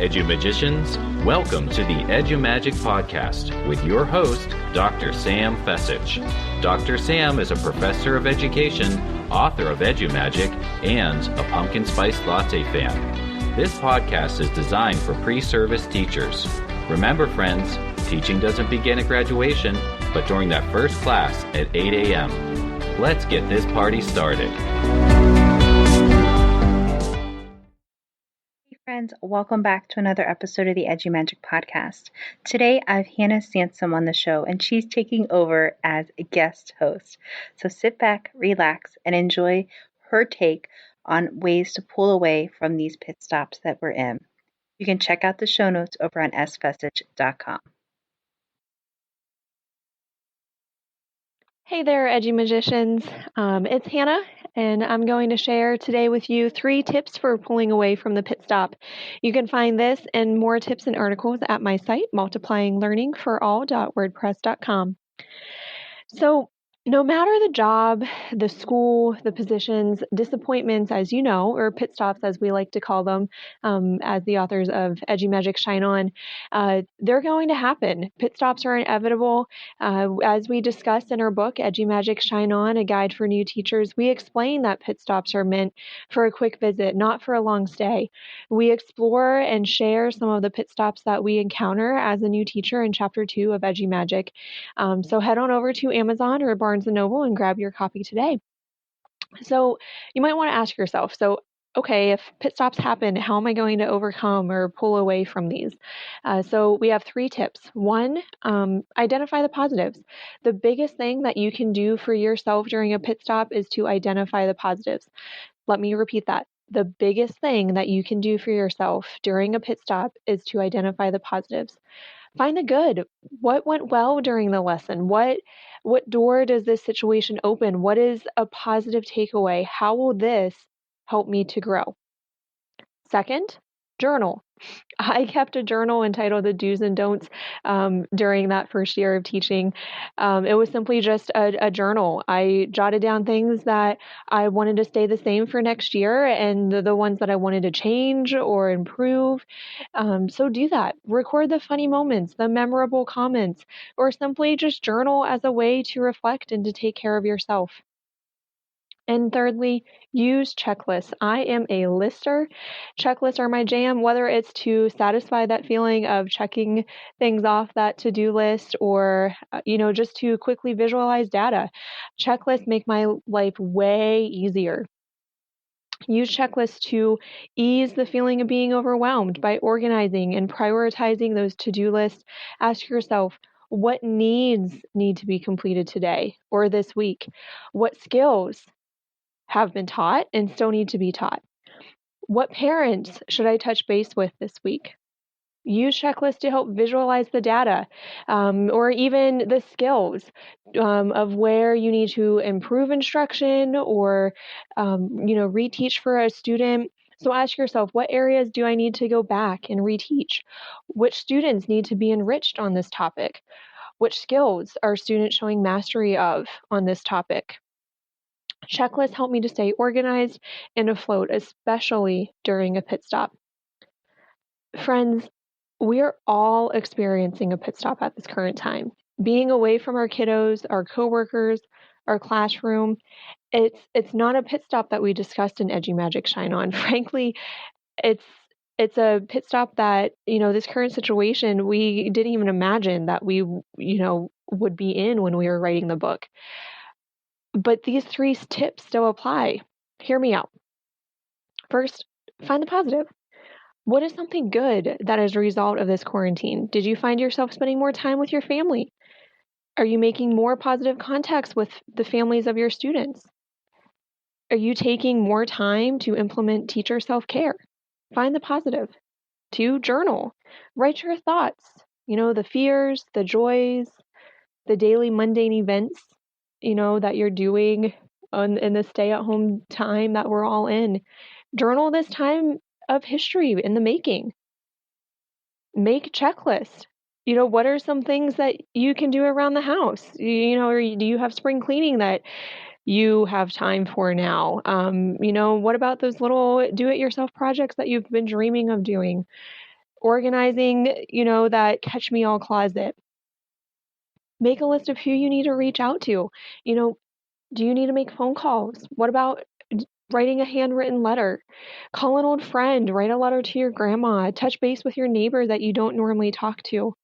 Edumagicians, welcome to the Edumagic Podcast with your host, Dr. Sam Fessich. Dr. Sam is a professor of education, author of Edumagic, and a pumpkin spice latte fan. This podcast is designed for pre-service teachers. Remember, friends, teaching doesn't begin at graduation, but during that first class at 8 a.m. Let's get this party started. Friends, welcome back to another episode of the Edumagic Podcast. Today I have Hannah Sansom on the show, and she's taking over as a guest host. So sit back, relax, and enjoy her take on ways to pull away from these pit stops that we're in. You can check out the show notes over on sfessich.com. Hey there, Edumagicians. It's Hannah, and I'm going to share today with you 3 tips for pulling away from the pit stop. You can find this and more tips and articles at my site, multiplyinglearningforall.wordpress.com. So, no matter the job, the school, the positions, disappointments, as you know, or pit stops, as we like to call them, as the authors of Edumagic Shine On, they're going to happen. Pit stops are inevitable. As we discussed in our book, Edumagic Shine On, A Guide for New Teachers, we explain that pit stops are meant for a quick visit, not for a long stay. We explore and share some of the pit stops that we encounter as a new teacher in Chapter 2 of Edumagic. So head on over to Amazon or Barnes & Noble and grab your copy today. So you might want to ask yourself, okay, if pit stops happen, how am I going to overcome or pull away from these? So we have 3 tips. 1, identify the positives. The biggest thing that you can do for yourself during a pit stop is to identify the positives. Let me repeat that. The biggest thing that you can do for yourself during a pit stop is to identify the positives. Find the good. What went well during the lesson? What door does this situation open? What is a positive takeaway? How will this help me to grow? Second, journal. I kept a journal entitled The Do's and Don'ts during that first year of teaching. It was simply just a journal. I jotted down things that I wanted to stay the same for next year and the ones that I wanted to change or improve. So do that. Record the funny moments, the memorable comments, or simply just journal as a way to reflect and to take care of yourself. And thirdly, use checklists. I am a lister. Checklists are my jam, whether it's to satisfy that feeling of checking things off that to-do list or, just to quickly visualize data. Checklists make my life way easier. Use checklists to ease the feeling of being overwhelmed by organizing and prioritizing those to-do lists. Ask yourself, what needs need to be completed today or this week? What skills have been taught and still need to be taught? What parents should I touch base with this week? Use checklists to help visualize the data or even the skills of where you need to improve instruction or, reteach for a student. So ask yourself, what areas do I need to go back and reteach? Which students need to be enriched on this topic? Which skills are students showing mastery of on this topic? Checklists help me to stay organized and afloat, especially during a pit stop. Friends, we're all experiencing a pit stop at this current time. Being away from our kiddos, our coworkers, our classroom, it's not a pit stop that we discussed in Edumagic Shine On. Frankly, it's a pit stop that, this current situation, we didn't even imagine that we, would be in when we were writing the book. But these 3 tips still apply. Hear me out. First, find the positive. What is something good that is a result of this quarantine? Did you find yourself spending more time with your family? Are you making more positive contacts with the families of your students? Are you taking more time to implement teacher self-care? Find the positive. 2, journal. Write your thoughts, the fears, the joys, the daily mundane events that you're doing in the stay-at-home time that we're all in. Journal this time of history in the making. Make checklists. What are some things that you can do around the house? Or do you have spring cleaning that you have time for now? What about those little do-it-yourself projects that you've been dreaming of doing? organizing, that catch me all closet. Make a list of who you need to reach out to. Do you need to make phone calls? What about writing a handwritten letter? Call an old friend, write a letter to your grandma, touch base with your neighbor that you don't normally talk to.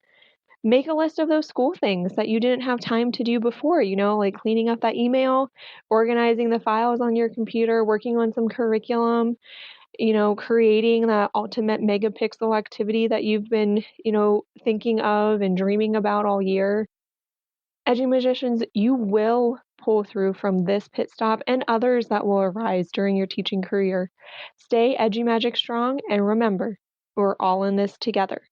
Make a list of those school things that you didn't have time to do before, like cleaning up that email, organizing the files on your computer, working on some curriculum, creating that ultimate megapixel activity that you've been, thinking of and dreaming about all year. Edumagicians, you will pull through from this pit stop and others that will arise during your teaching career. Stay Edumagic strong, and remember, we're all in this together.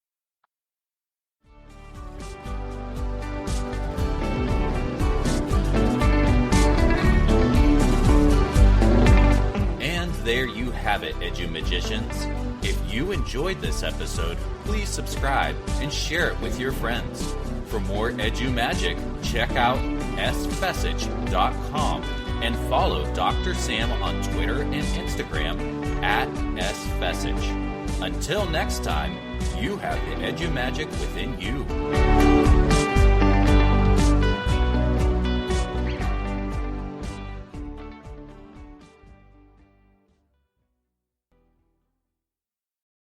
And there you have it, Edumagicians. If you enjoyed this episode, please subscribe and share it with your friends. For more Edumagic, check out sfessage.com and follow Dr. Sam on Twitter and Instagram @sfessage. Until next time, you have the Edumagic within you.